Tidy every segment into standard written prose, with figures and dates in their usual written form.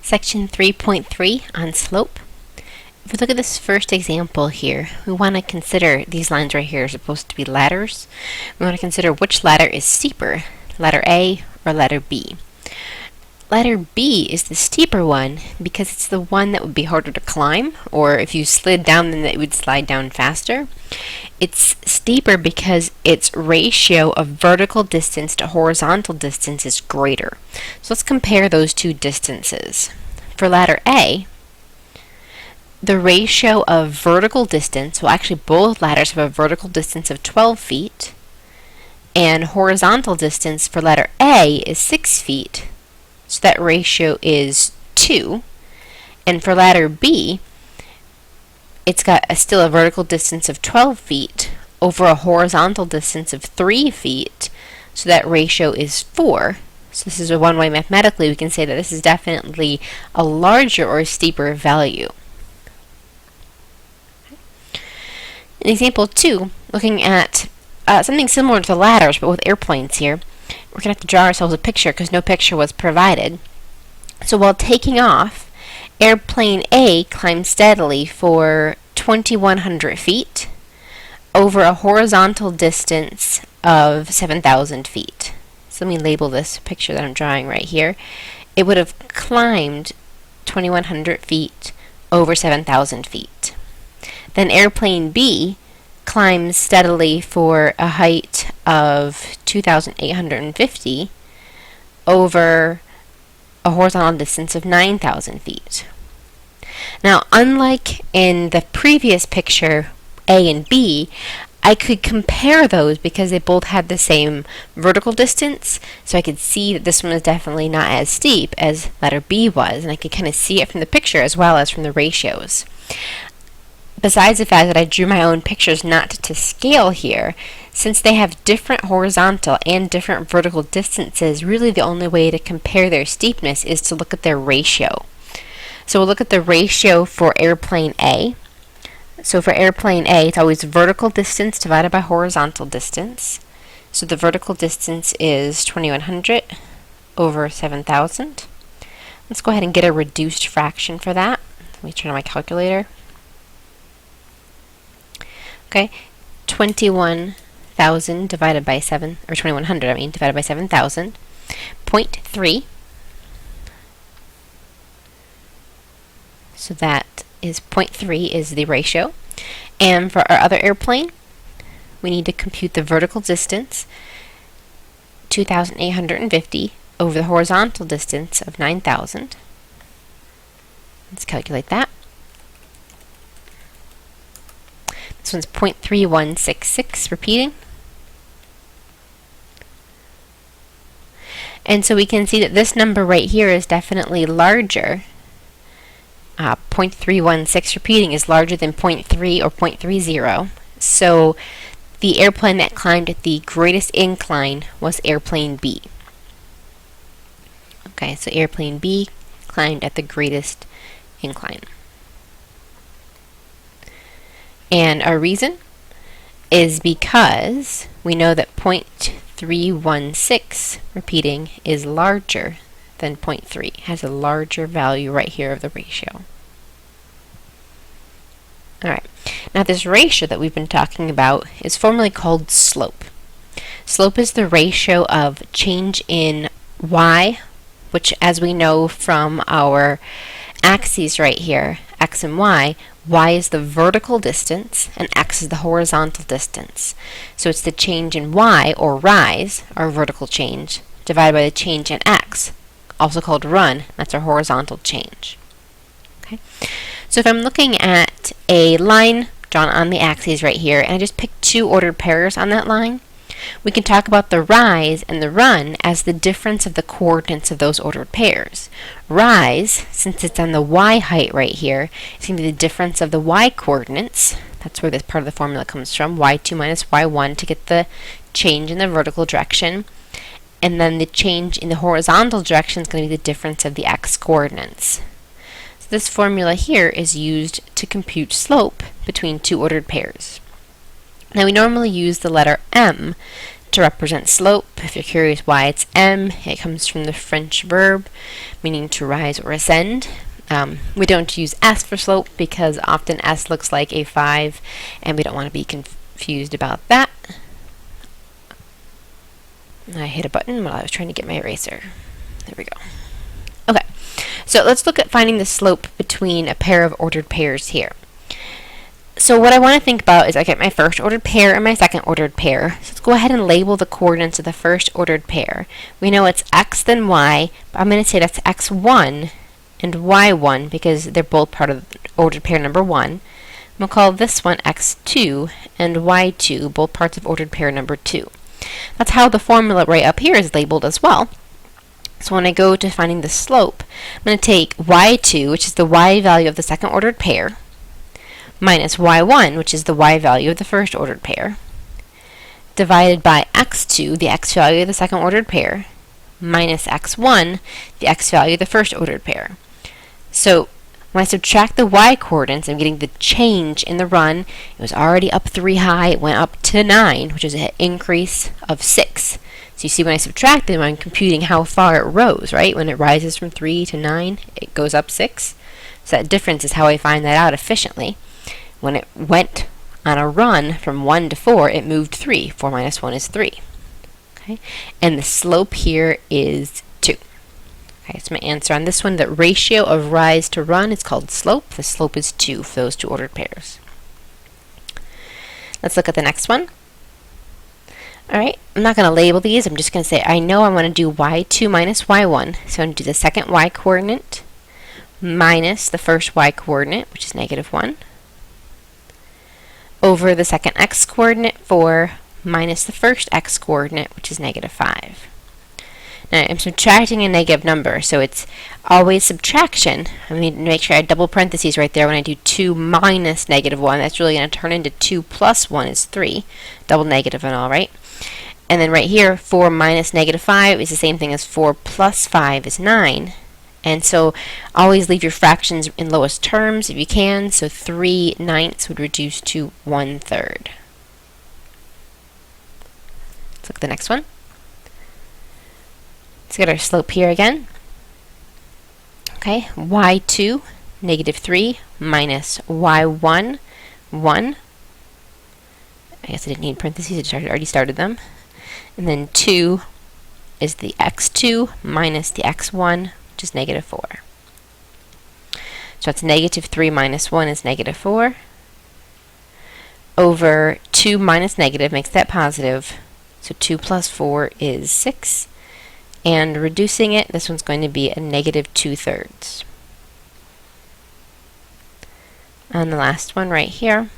Section 3.3 on slope. If we look at this first example here, we want to consider these lines right here are supposed to be ladders. We want to consider which ladder is steeper, ladder A or ladder B. Ladder B is the steeper one because it's the one that would be harder to climb, or if you slid down then it would slide down faster. It's steeper because its ratio of vertical distance to horizontal distance is greater. So let's compare those two distances. For ladder A, the ratio of vertical distance, well actually both ladders have a vertical distance of 12 feet, and horizontal distance for ladder A is 6 feet. So that ratio is 2. And for ladder B, it's got still a vertical distance of 12 feet over a horizontal distance of 3 feet. So that ratio is 4. So this is a one way mathematically we can say that this is definitely a larger or steeper value. In example 2, looking at something similar to the ladders but with airplanes here, we're going to have to draw ourselves a picture because no picture was provided. So while taking off, airplane A climbed steadily for 2,100 feet over a horizontal distance of 7,000 feet. So let me label this picture that I'm drawing right here. It would have climbed 2,100 feet over 7,000 feet. Then airplane B climbs steadily for a height of 2,850 over a horizontal distance of 9,000 feet. Now, unlike in the previous picture, A and B, I could compare those because they both had the same vertical distance, so I could see that this one was definitely not as steep as ladder B was, and I could kind of see it from the picture as well as from the ratios. Besides the fact that I drew my own pictures not to scale here, since they have different horizontal and different vertical distances, really the only way to compare their steepness is to look at their ratio. So we'll look at the ratio for airplane A. So for airplane A, it's always vertical distance divided by horizontal distance. So the vertical distance is 2,100 over 7,000. Let's go ahead and get a reduced fraction for that. Let me turn on my calculator. Okay, 21,000 divided by 7, or 2,100, I mean, divided by 7,000, 0.3. So that is 0.3 is the ratio. And for our other airplane, we need to compute the vertical distance, 2,850 over the horizontal distance of 9,000. Let's calculate that. This one's 0.3166, repeating. And so we can see that this number right here is definitely larger. 0.316 repeating is larger than 0.3 or 0.30. So the airplane that climbed at the greatest incline was airplane B. Okay, so airplane B climbed at the greatest incline. And our reason is because we know that 0.316 repeating is larger than 0.3. It has a larger value right here of the ratio. Alright, now this ratio that we've been talking about is formally called slope. Slope is the ratio of change in y, which as we know from our axes right here, x and y is the vertical distance and x is the horizontal distance. So it's the change in y, or rise, our vertical change, divided by the change in x, also called run, that's our horizontal change. Okay. So if I'm looking at a line drawn on the axes right here, and I just pick two ordered pairs on that line, we can talk about the rise and the run as the difference of the coordinates of those ordered pairs. Rise, since it's on the y height right here, is going to be the difference of the y coordinates. That's where this part of the formula comes from, y2 minus y1 to get the change in the vertical direction. And then the change in the horizontal direction is going to be the difference of the x coordinates. So this formula here is used to compute slope between two ordered pairs. Now we normally use the letter m to represent slope. If you're curious why it's m, it comes from the French verb meaning to rise or ascend. We don't use s for slope because often s looks like a 5, and we don't want to be confused about that. I hit a button while I was trying to get my eraser. There we go. Okay, so let's look at finding the slope between a pair of ordered pairs here. So what I want to think about is I get my first ordered pair and my second ordered pair. So let's go ahead and label the coordinates of the first ordered pair. We know it's x then y, but I'm going to say that's x1 and y1 because they're both part of ordered pair number 1. We'll call this one x2 and y2, both parts of ordered pair number 2. That's how the formula right up here is labeled as well. So when I go to finding the slope, I'm going to take y2, which is the y value of the second ordered pair, minus y1, which is the y value of the first ordered pair, divided by x2, the x value of the second ordered pair, minus x1, the x value of the first ordered pair. So when I subtract the y coordinates, I'm getting the change in the run. It was already up 3 high, it went up to 9, which is an increase of 6. So you see when I subtract them, I'm computing how far it rose, right? When it rises from 3 to 9, it goes up 6. So that difference is how I find that out efficiently. When it went on a run from 1 to 4, it moved 3. 4 minus 1 is 3. Okay? And the slope here is 2. Okay, so my answer on this one, the ratio of rise to run is called slope. The slope is 2 for those two ordered pairs. Let's look at the next one. Alright, I'm not going to label these. I'm just going to say I know I want to do y2 minus y1. So I'm going to do the second y coordinate minus the first y coordinate, which is negative 1, over the second x coordinate 4 minus the first x coordinate, which is negative 5. Now I'm subtracting a negative number, so it's always subtraction. I need to make sure I double parentheses right there when I do 2 minus negative 1. That's really going to turn into 2 plus 1 is 3. Double negative and all, right? And then right here, 4 minus negative 5 is the same thing as 4 plus 5 is 9. And so always leave your fractions in lowest terms if you can. So 3/9 would reduce to 1/3. Let's look at the next one. Let's get our slope here again. Okay, y2, negative 3, minus y1, 1. I guess I didn't need parentheses, I already started them. And then 2 is the x2 minus the x1, which is negative 4. So it's negative 3 minus 1 is negative 4. Over 2 minus negative makes that positive. So 2 plus 4 is 6. And reducing it, this one's going to be a negative 2/3. And the last one right here,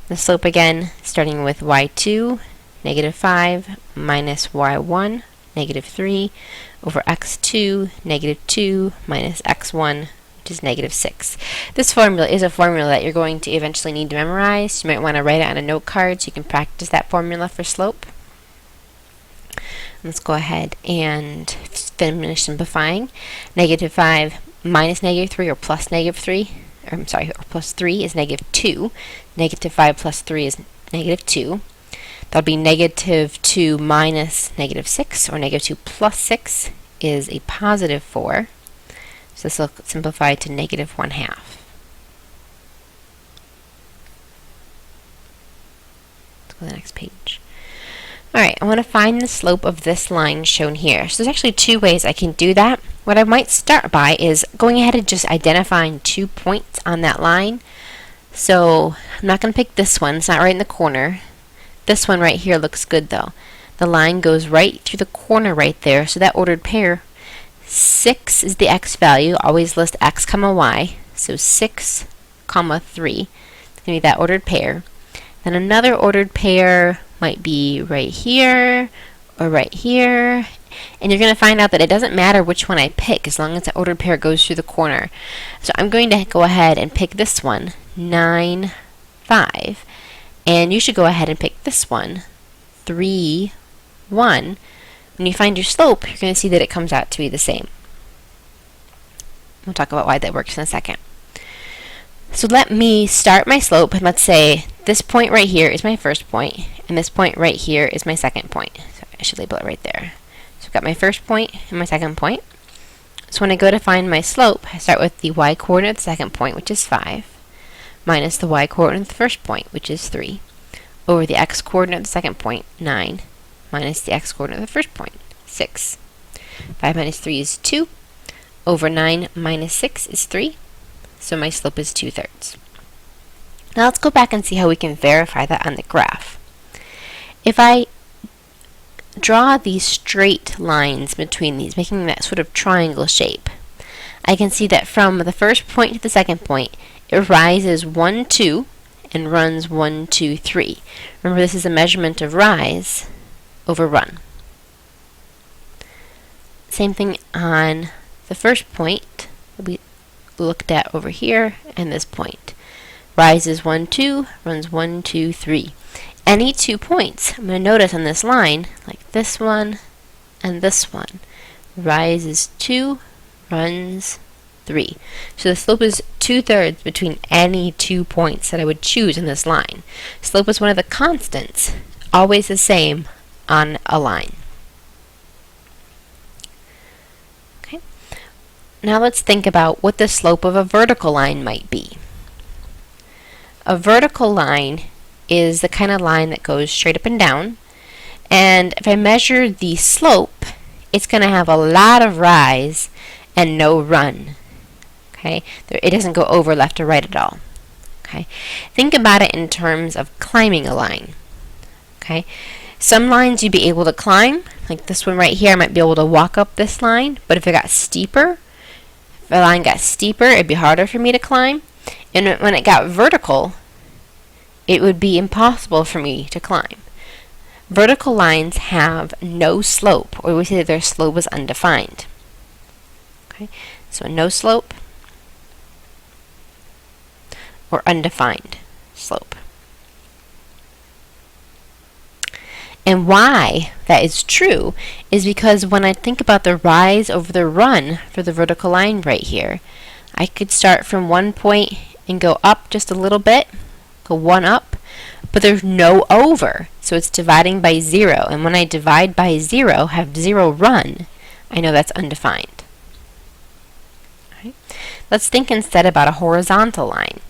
the slope again, starting with y2, negative 5, minus y1, negative 3, over x2, negative 2, minus x1, which is negative 6. This formula is a formula that you're going to eventually need to memorize. You might want to write it on a note card so you can practice that formula for slope. Let's go ahead and finish simplifying. Negative 5 minus negative 3 or plus negative 3, or I'm sorry, or plus 3 is negative 2. Negative 5 plus 3 is negative 2. That'll be negative 2 minus negative 6, or negative 2 plus 6 is a positive 4. So this will simplify to negative 1/2. Let's go to the next page. Alright, I want to find the slope of this line shown here. So there's actually 2 ways I can do that. What I might start by is going ahead and just identifying 2 points on that line. So I'm not going to pick this one. It's not right in the corner. This one right here looks good though. The line goes right through the corner right there. So that ordered pair, 6 is the x value. Always list x comma y. So 6 comma 3 is going to be that ordered pair. Then another ordered pair might be right here or right here, and you're going to find out that it doesn't matter which one I pick as long as the ordered pair goes through the corner. So I'm going to go ahead and pick this one, 9, 5, and you should go ahead and pick this one, 3, 1. When you find your slope, you're going to see that it comes out to be the same. We'll talk about why that works in a second. So let me start my slope, and let's say this point right here is my first point, and this point right here is my second point. So I should label it right there. So I've got my first point and my second point. So when I go to find my slope, I start with the y-coordinate of the second point, which is 5, minus the y-coordinate of the first point, which is 3, over the x-coordinate of the second point, 9, minus the x-coordinate of the first point, 6. 5 minus 3 is 2, over 9 minus 6 is 3, so my slope is 2/3. Now let's go back and see how we can verify that on the graph. If I draw these straight lines between these, making that sort of triangle shape, I can see that from the first point to the second point, it rises 1, 2, and runs 1, 2, 3. Remember, this is a measurement of rise over run. Same thing on the first point that we looked at over here, and this point. Rises 1, 2, runs 1, 2, 3. Any 2 points, I'm going to notice on this line, like this one and this one, rises 2, runs 3. So the slope is 2/3 between any 2 points that I would choose in this line. Slope is one of the constants, always the same on a line. Okay. Now let's think about what the slope of a vertical line might be. A vertical line is the kind of line that goes straight up and down, and if I measure the slope, it's going to have a lot of rise and no run. Okay, it doesn't go over left or right at all. Okay, think about it in terms of climbing a line. Okay, some lines you'd be able to climb, like this one right here. I might be able to walk up this line, but if it got steeper, if the line got steeper, it'd be harder for me to climb. And when it got vertical, it would be impossible for me to climb. Vertical lines have no slope, or we say that their slope is undefined. Okay, so no slope or undefined slope. And why that is true is because when I think about the rise over the run for the vertical line right here, I could start from one point and go up just a little bit, go 1 up, but there's no over, so it's dividing by 0, and when I divide by 0, have 0 run, I know that's undefined. All right. Let's think instead about a horizontal line.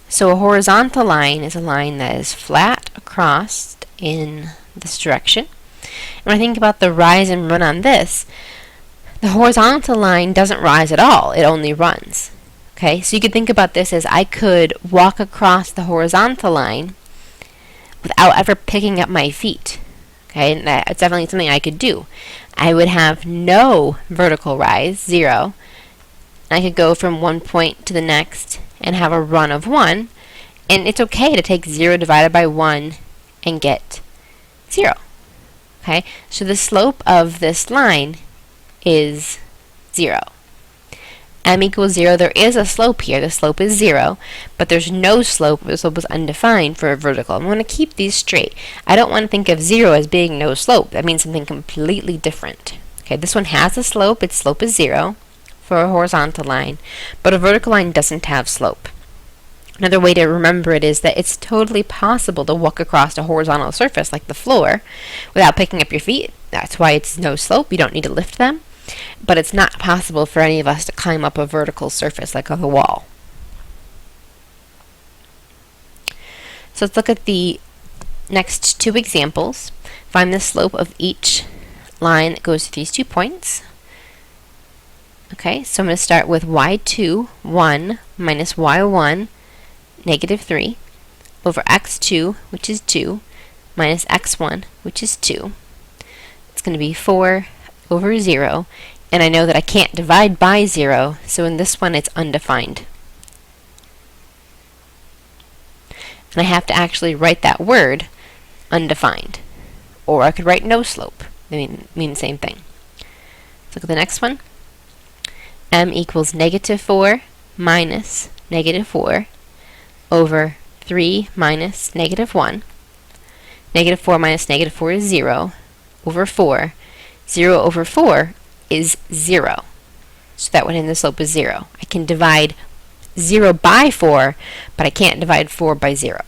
So a horizontal line is a line that is flat across in this direction. And when I think about the rise and run on this, the horizontal line doesn't rise at all, it only runs. Okay, so you could think about this as I could walk across the horizontal line without ever picking up my feet. Okay, and that's definitely something I could do. I would have no vertical rise, 0. I could go from one point to the next and have a run of 1, and it's okay to take 0 divided by 1 and get 0. Okay, so the slope of this line is 0. M equals 0, there is a slope here, the slope is 0, but there's no slope, the slope is undefined for a vertical. I'm going to keep these straight. I don't want to think of 0 as being no slope, that means something completely different. Okay, this one has a slope, its slope is 0 for a horizontal line, but a vertical line doesn't have slope. Another way to remember it is that it's totally possible to walk across a horizontal surface like the floor without picking up your feet. That's why it's no slope, you don't need to lift them. But it's not possible for any of us to climb up a vertical surface like a wall. So let's look at the next 2 examples. Find the slope of each line that goes to these 2 points. Okay, so I'm going to start with y2, 1, minus y1, negative 3, over x2, which is 2, minus x1, which is 2. It's going to be 4 over 0, and I know that I can't divide by 0, so in this one it's undefined. And I have to actually write that word, undefined. Or I could write no slope. They mean the same thing. Let's look at the next one. M equals negative 4 minus negative 4 over 3 minus negative 1. Negative 4 minus negative 4 is 0 over 4. 0 over 4 is 0. So that one in the slope is 0. I can divide 0 by 4, but I can't divide 4 by 0.